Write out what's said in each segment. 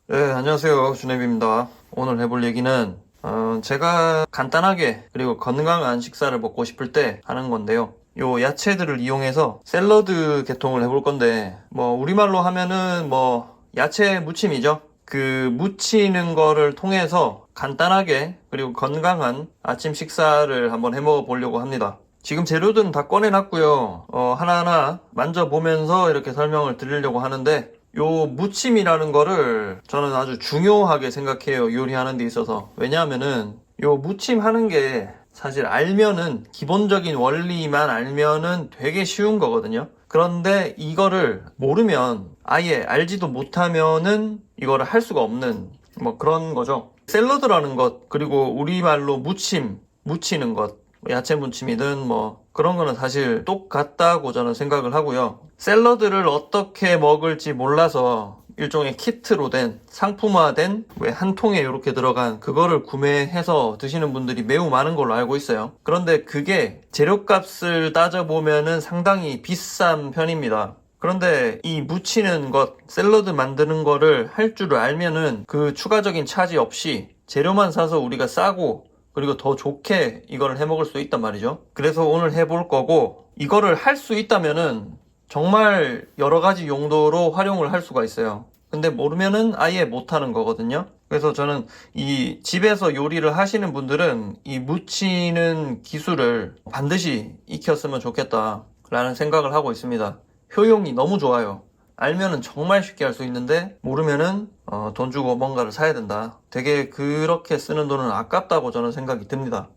네, 안녕하세요. 준혜입니다. 오늘 해볼 얘기는 제가 간단하게 그리고 건강한 식사를 먹고 싶을 때 하는 건데요. 요 야채들을 이용해서 샐러드 개통을 해볼 건데 우리말로 하면은 야채 무침이죠. 그 무치는 거를 통해서 간단하게 그리고 건강한 아침 식사를 한번 해 먹어 보려고 합니다. 지금 재료들은 다 꺼내놨고요. 하나하나 만져보면서 이렇게 설명을 드리려고 하는데 요 무침이라는 거를 저는 아주 중요하게 생각해요. 요리하는 데 있어서. 왜냐하면은 요 무침 하는 게 사실 알면은 기본적인 원리만 알면은 되게 쉬운 거거든요. 그런데 이거를 모르면 아예 알지도 못하면은 이거를 할 수가 없는 그런 거죠. 샐러드라는 것 그리고 우리말로 무침, 무치는 것 야채 무침이든 그런 거는 사실 똑같다고 저는 생각을 하고요. 샐러드를 어떻게 먹을지 몰라서 일종의 키트로 된 상품화된 왜 한 통에 이렇게 들어간 그거를 구매해서 드시는 분들이 매우 많은 걸로 알고 있어요. 그런데 그게 재료값을 따져보면은 상당히 비싼 편입니다. 그런데 이 무치는 것, 샐러드 만드는 거를 할 줄을 알면은 그 추가적인 차지 없이 재료만 사서 우리가 싸고 그리고 더 좋게 이거를 해 먹을 수 있단 말이죠. 그래서 오늘 해볼 거고 이거를 할 수 있다면은 정말 여러 가지 용도로 활용을 할 수가 있어요. 근데 모르면은 아예 못하는 거거든요. 그래서 저는 이 집에서 요리를 하시는 분들은 이 무치는 기술을 반드시 익혔으면 좋겠다 라는 생각을 하고 있습니다. 효용이 너무 좋아요. 알면은 정말 쉽게 할 수 있는데 모르면은 돈 주고 뭔가를 사야 된다. 되게 그렇게 쓰는 돈은 아깝다고 저는 생각이 듭니다.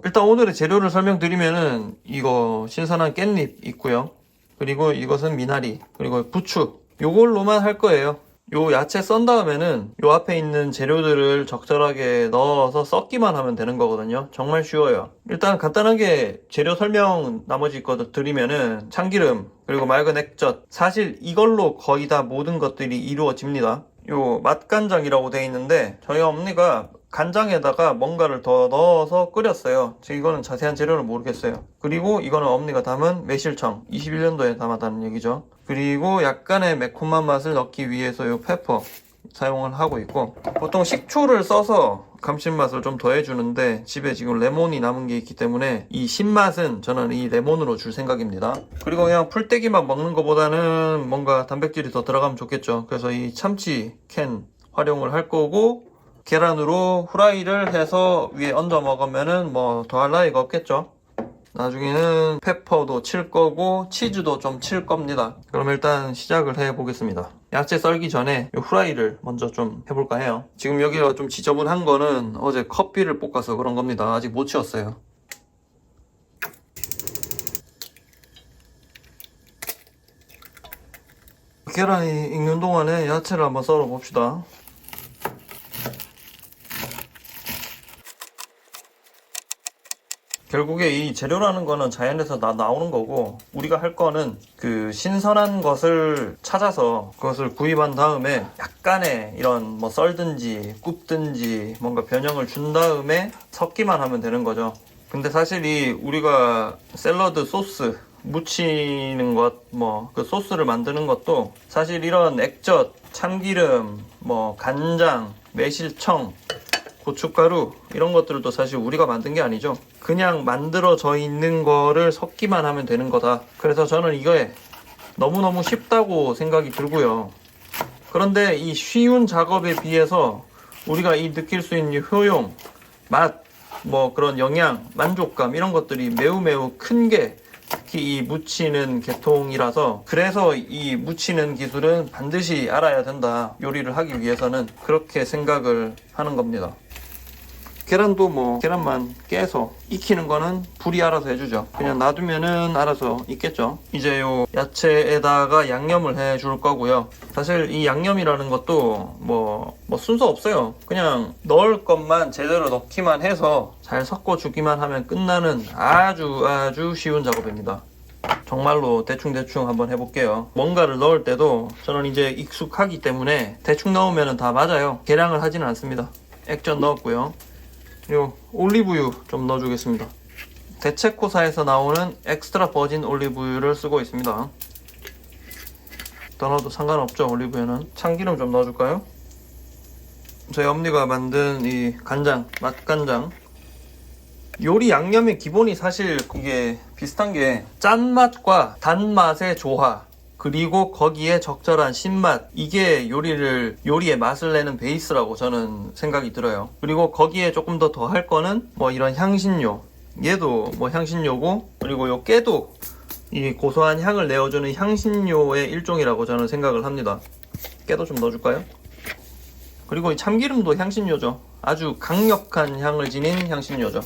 일단 오늘의 재료를 설명드리면은 이거 신선한 깻잎 있고요. 그리고 이것은 미나리, 그리고 부추. 요걸로만 할 거예요. 요 야채 썬 다음에는 요 앞에 있는 재료들을 적절하게 넣어서 섞기만 하면 되는 거거든요. 정말 쉬워요. 일단 간단하게 재료 설명 나머지 거 드리면은 참기름, 그리고 맑은 액젓. 사실 이걸로 거의 다 모든 것들이 이루어집니다. 요 맛간장이라고 되어 있는데 저희 어머니가 간장에다가 뭔가를 더 넣어서 끓였어요. 이거는 자세한 재료를 모르겠어요. 그리고 이거는 어머니가 담은 매실청 21년도에 담았다는 얘기죠. 그리고 약간의 매콤한 맛을 넣기 위해서 요 페퍼 사용을 하고 있고 보통 식초를 써서 감칠맛을 좀 더해주는데 집에 지금 레몬이 남은 게 있기 때문에 이 신맛은 저는 이 레몬으로 줄 생각입니다. 그리고 그냥 풀떼기만 먹는 것보다는 뭔가 단백질이 더 들어가면 좋겠죠. 그래서 이 참치 캔 활용을 할 거고 계란으로 후라이를 해서 위에 얹어 먹으면은 더 할 나위가 없겠죠. 나중에는 페퍼도 칠 거고 치즈도 좀 칠 겁니다. 그럼 일단 시작을 해 보겠습니다. 야채 썰기 전에 후라이를 먼저 좀 해볼까 해요. 지금 여기가 좀 지저분한 거는 어제 커피를 볶아서 그런 겁니다. 아직 못 치웠어요. 계란이 익는 동안에 야채를 한번 썰어 봅시다. 결국에 이 재료라는 거는 자연에서 다 나오는 거고 우리가 할 거는 그 신선한 것을 찾아서 그것을 구입한 다음에 약간의 이런 썰든지 굽든지 뭔가 변형을 준 다음에 섞기만 하면 되는 거죠. 근데 사실 이 우리가 샐러드 소스 무치는 것, 그 소스를 만드는 것도 사실 이런 액젓, 참기름, 간장, 매실청, 고춧가루 이런 것들도 사실 우리가 만든 게 아니죠. 그냥 만들어져 있는 거를 섞기만 하면 되는 거다. 그래서 저는 이거에 너무너무 쉽다고 생각이 들고요. 그런데 이 쉬운 작업에 비해서 우리가 이 느낄 수 있는 효용, 맛, 그런 영양, 만족감 이런 것들이 매우 큰 게 특히 이 무치는 계통이라서 그래서 이 무치는 기술은 반드시 알아야 된다. 요리를 하기 위해서는 그렇게 생각을 하는 겁니다. 계란도 계란만 깨서 익히는 거는 불이 알아서 해주죠. 그냥 놔두면은 알아서 익겠죠. 이제 요 야채에다가 양념을 해줄 거고요. 사실 이 양념이라는 것도 순서 없어요. 그냥 넣을 것만 제대로 넣기만 해서 잘 섞어주기만 하면 끝나는 아주 쉬운 작업입니다. 정말로 대충 한번 해볼게요. 뭔가를 넣을 때도 저는 이제 익숙하기 때문에 대충 넣으면 다 맞아요. 계량을 하지는 않습니다. 액젓 넣었고요. 그리고 올리브유 좀 넣어주겠습니다. 대체코사에서 나오는 엑스트라 버진 올리브유를 쓰고 있습니다. 더 넣어도 상관없죠. 올리브유는 참기름 좀 넣어줄까요? 저희 엄니가 만든 이 간장, 맛간장. 요리 양념의 기본이 사실 이게 비슷한 게 짠맛과 단맛의 조화, 그리고 거기에 적절한 신맛, 이게 요리의 맛을 내는 베이스라고 저는 생각이 들어요. 그리고 거기에 조금 더 할 거는 뭐 이런 향신료, 얘도 뭐 향신료고, 그리고 요 깨도 이 고소한 향을 내어주는 향신료의 일종이라고 저는 생각을 합니다. 깨도 좀 넣어줄까요? 그리고 이 참기름도 향신료죠. 아주 강력한 향을 지닌 향신료죠.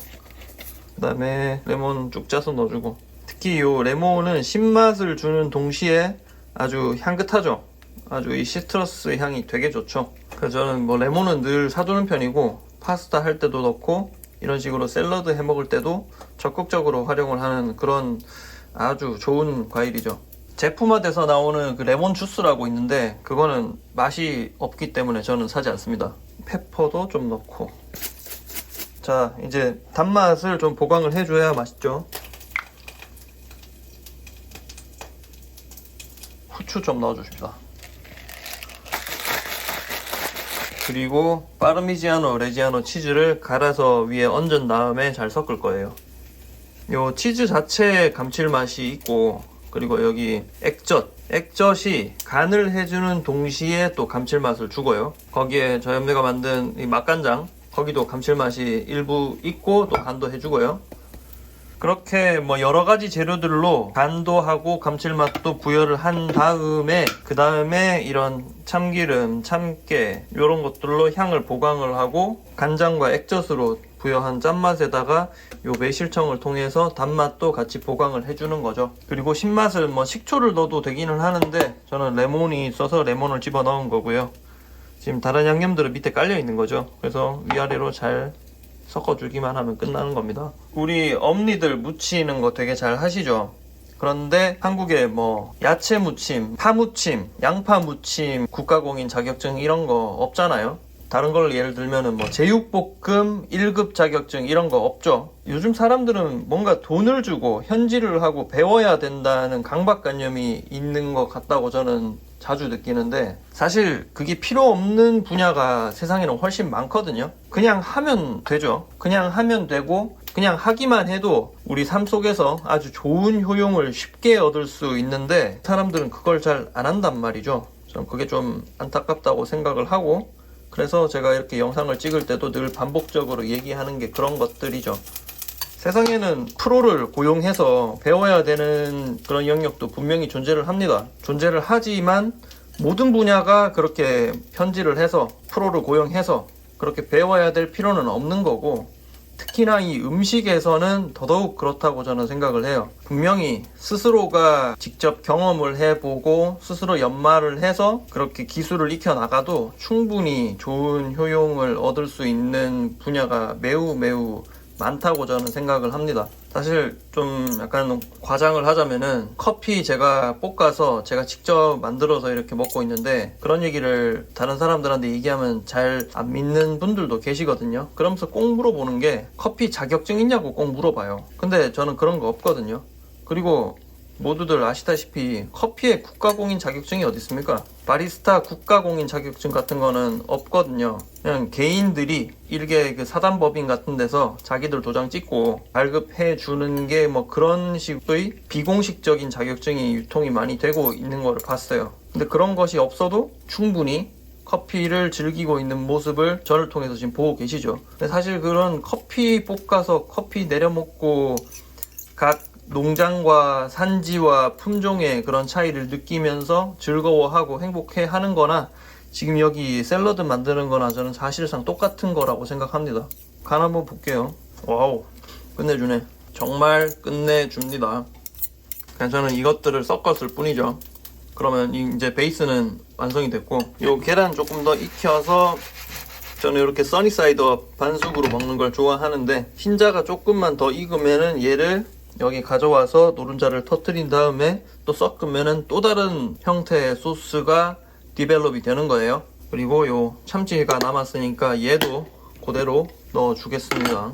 그 다음에 레몬 쭉 짜서 넣어주고, 특히 이 레몬은 신맛을 주는 동시에 아주 향긋하죠. 아주 이 시트러스 향이 되게 좋죠. 그래서 저는 뭐 레몬은 늘 사두는 편이고, 파스타 할 때도 넣고 이런 식으로 샐러드 해 먹을 때도 적극적으로 활용을 하는 그런 아주 좋은 과일이죠. 제품화돼서 나오는 그 레몬 주스라고 있는데 그거는 맛이 없기 때문에 저는 사지 않습니다. 페퍼도 좀 넣고, 자 이제 단맛을 좀 보강을 해줘야 맛있죠. 후추 좀 넣어줍시다. 그리고 파르미지아노 레지아노 치즈를 갈아서 위에 얹은 다음에 잘 섞을 거예요. 요 치즈 자체의 감칠맛이 있고, 그리고 여기 액젓이 간을 해주는 동시에 또 감칠맛을 주고요. 거기에 저희 엄마가 만든 이 맛간장, 거기도 감칠맛이 일부 있고 또 간도 해주고요. 그렇게 뭐 여러 가지 재료들로 간도 하고 감칠맛도 부여를 한 다음에, 그 다음에 이런 참기름, 참깨 이런 것들로 향을 보강을 하고 간장과 액젓으로 부여한 짠맛에다가 요 매실청을 통해서 단맛도 같이 보강을 해주는 거죠. 그리고 신맛을 뭐 식초를 넣어도 되기는 하는데 저는 레몬이 있어서 레몬을 집어 넣은 거고요. 지금 다른 양념들은 밑에 깔려 있는 거죠. 그래서 위아래로 잘 섞어주기만 하면 끝나는 겁니다. 우리 엄니들 무치는 거 되게 잘 하시죠? 그런데 한국에 뭐 야채 무침, 파 무침, 양파 무침, 국가공인 자격증 이런 거 없잖아요. 다른 걸 예를 들면은 뭐 제육볶음 1급 자격증 이런 거 없죠. 요즘 사람들은 뭔가 돈을 주고 현질을 하고 배워야 된다는 강박관념이 있는 것 같다고 저는 자주 느끼는데, 사실 그게 필요 없는 분야가 세상에는 훨씬 많거든요. 그냥 하면 되죠. 그냥 하면 되고, 그냥 하기만 해도 우리 삶 속에서 아주 좋은 효용을 쉽게 얻을 수 있는데 사람들은 그걸 잘 안 한단 말이죠. 저는 그게 좀 안타깝다고 생각을 하고, 그래서 제가 이렇게 영상을 찍을 때도 늘 반복적으로 얘기하는 게 그런 것들이죠. 세상에는 프로를 고용해서 배워야 되는 그런 영역도 분명히 존재를 합니다. 존재를 하지만 모든 분야가 그렇게 편지를 해서 프로를 고용해서 그렇게 배워야 될 필요는 없는 거고, 특히나 이 음식에서는 더더욱 그렇다고 저는 생각을 해요. 분명히 스스로가 직접 경험을 해보고 스스로 연마를 해서 그렇게 기술을 익혀나가도 충분히 좋은 효용을 얻을 수 있는 분야가 매우 많다고 저는 생각을 합니다. 사실 좀 약간 과장을 하자면은 커피 제가 볶아서 제가 직접 만들어서 이렇게 먹고 있는데, 그런 얘기를 다른 사람들한테 얘기하면 잘 안 믿는 분들도 계시거든요. 그러면서 꼭 물어보는 게 커피 자격증 있냐고 꼭 물어봐요. 근데 저는 그런 거 없거든요. 그리고 모두들 아시다시피 커피의 국가공인 자격증이 어디 있습니까? 바리스타 국가공인 자격증 같은 거는 없거든요. 그냥 개인들이 일개 그 사단법인 같은 데서 자기들 도장 찍고 발급해 주는 게 뭐 그런 식의 비공식적인 자격증이 유통이 많이 되고 있는 거를 봤어요. 근데 그런 것이 없어도 충분히 커피를 즐기고 있는 모습을 저를 통해서 지금 보고 계시죠. 근데 사실 그런 커피 볶아서 커피 내려 먹고 각 농장과 산지와 품종의 그런 차이를 느끼면서 즐거워하고 행복해 하는 거나 지금 여기 샐러드 만드는 거나 저는 사실상 똑같은 거라고 생각합니다. 간 한번 볼게요. 와우, 끝내주네. 정말 끝내줍니다. 그냥 저는 이것들을 섞었을 뿐이죠. 그러면 이제 베이스는 완성이 됐고, 요 계란 조금 더 익혀서 저는 이렇게 써니사이드업 반숙으로 먹는 걸 좋아하는데, 흰자가 조금만 더 익으면은 얘를 여기 가져와서 노른자를 터뜨린 다음에 또 섞으면은 또 다른 형태의 소스가 디벨롭이 되는 거예요. 그리고 요 참치가 남았으니까 얘도 그대로 넣어 주겠습니다.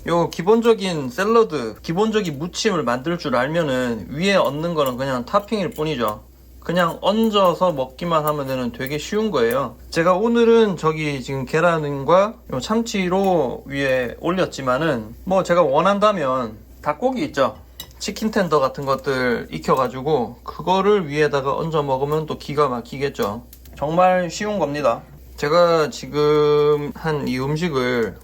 요 기본적인 샐러드, 기본적인 무침을 만들 줄 알면은 위에 얹는 거는 그냥 토핑일 뿐이죠. 그냥 얹어서 먹기만 하면 되는 되게 쉬운 거예요. 제가 오늘은 저기 지금 계란과 요 참치로 위에 올렸지만은 뭐 제가 원한다면 닭고기 있죠? 치킨 텐더 같은 것들 익혀가지고 그거를 위에다가 얹어 먹으면 또 기가 막히겠죠. 정말 쉬운 겁니다. 제가 지금 한 이 음식을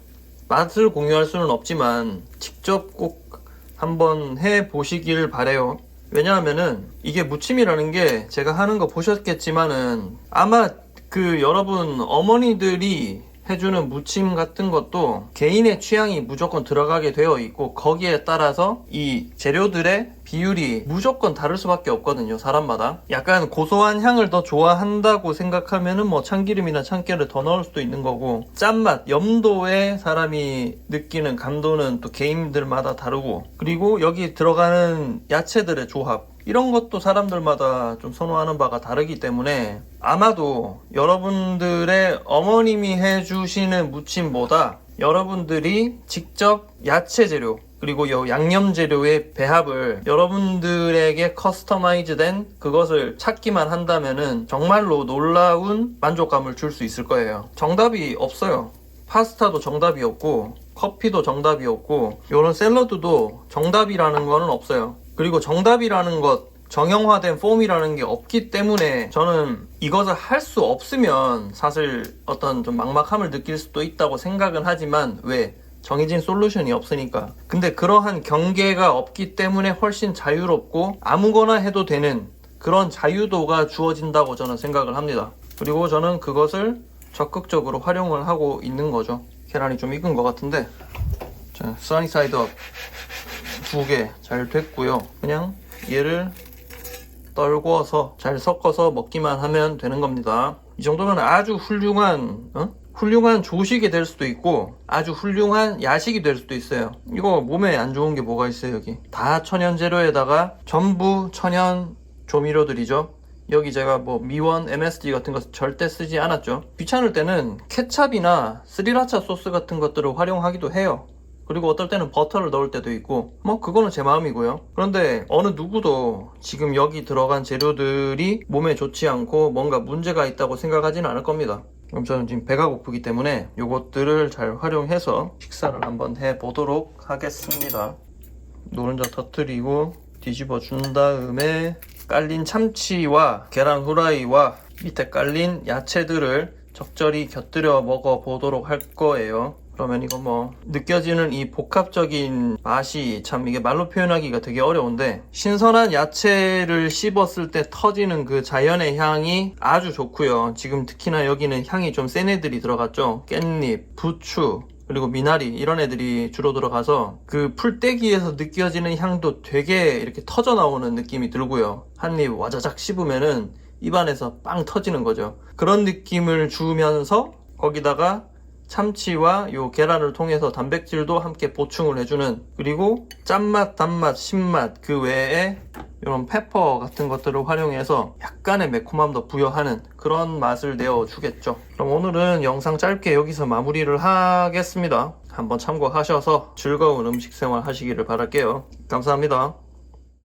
맛을 공유할 수는 없지만 직접 꼭 한번 해보시길 바래요. 왜냐하면은 이게 무침이라는 게 제가 하는 거 보셨겠지만은 아마 그 여러분 어머니들이 해주는 무침 같은 것도 개인의 취향이 무조건 들어가게 되어 있고 거기에 따라서 이 재료들의 비율이 무조건 다를 수밖에 없거든요. 사람마다 약간 고소한 향을 더 좋아한다고 생각하면은 뭐 참기름이나 참깨를 더 넣을 수도 있는 거고, 짠맛, 염도에 사람이 느끼는 감도는 또 개인들마다 다르고, 그리고 여기 들어가는 야채들의 조합 이런 것도 사람들마다 좀 선호하는 바가 다르기 때문에 아마도 여러분들의 어머님이 해주시는 무침보다 여러분들이 직접 야채 재료 그리고 이 양념 재료의 배합을 여러분들에게 커스터마이즈 된 그것을 찾기만 한다면은 정말로 놀라운 만족감을 줄 수 있을 거예요. 정답이 없어요. 파스타도 정답이 없고 커피도 정답이 없고 이런 샐러드도 정답이라는 거는 없어요. 그리고 정답이라는 것, 정형화된 폼이라는 게 없기 때문에 저는 이것을 할 수 없으면 사실 어떤 좀 막막함을 느낄 수도 있다고 생각은 하지만 왜? 정해진 솔루션이 없으니까. 근데 그러한 경계가 없기 때문에 훨씬 자유롭고 아무거나 해도 되는 그런 자유도가 주어진다고 저는 생각을 합니다. 그리고 저는 그것을 적극적으로 활용을 하고 있는 거죠. 계란이 좀 익은 것 같은데, 자, 써니사이드업 2개 잘 됐고요. 그냥 얘를 떨궈서 잘 섞어서 먹기만 하면 되는 겁니다. 이 정도면 아주 훌륭한 조식이 될 수도 있고 아주 훌륭한 야식이 될 수도 있어요. 이거 몸에 안 좋은 게 뭐가 있어요. 여기 다 천연 재료에다가 전부 천연 조미료들이죠. 여기 제가 뭐 미원, MSG 같은 거 절대 쓰지 않았죠. 귀찮을 때는 케찹이나 스리라차 소스 같은 것들을 활용하기도 해요. 그리고 어떨 때는 버터를 넣을 때도 있고 뭐 그거는 제 마음이고요. 그런데 어느 누구도 지금 여기 들어간 재료들이 몸에 좋지 않고 뭔가 문제가 있다고 생각하지는 않을 겁니다. 그럼 저는 지금 배가 고프기 때문에 이것들을 잘 활용해서 식사를 한번 해보도록 하겠습니다. 노른자 터뜨리고 뒤집어 준 다음에 깔린 참치와 계란 후라이와 밑에 깔린 야채들을 적절히 곁들여 먹어보도록 할 거예요. 그러면 이거 뭐 느껴지는 이 복합적인 맛이 참 이게 말로 표현하기가 되게 어려운데, 신선한 야채를 씹었을 때 터지는 그 자연의 향이 아주 좋고요. 지금 특히나 여기는 향이 좀 센 애들이 들어갔죠. 깻잎, 부추, 그리고 미나리 이런 애들이 주로 들어가서 그 풀떼기에서 느껴지는 향도 되게 이렇게 터져 나오는 느낌이 들고요. 한 입 와자작 씹으면은 입안에서 빵 터지는 거죠. 그런 느낌을 주면서 거기다가 참치와 요 계란을 통해서 단백질도 함께 보충을 해주는, 그리고 짠맛, 단맛, 신맛 그 외에 이런 페퍼 같은 것들을 활용해서 약간의 매콤함도 부여하는 그런 맛을 내어주겠죠. 그럼 오늘은 영상 짧게 여기서 마무리를 하겠습니다. 한번 참고하셔서 즐거운 음식 생활 하시기를 바랄게요. 감사합니다.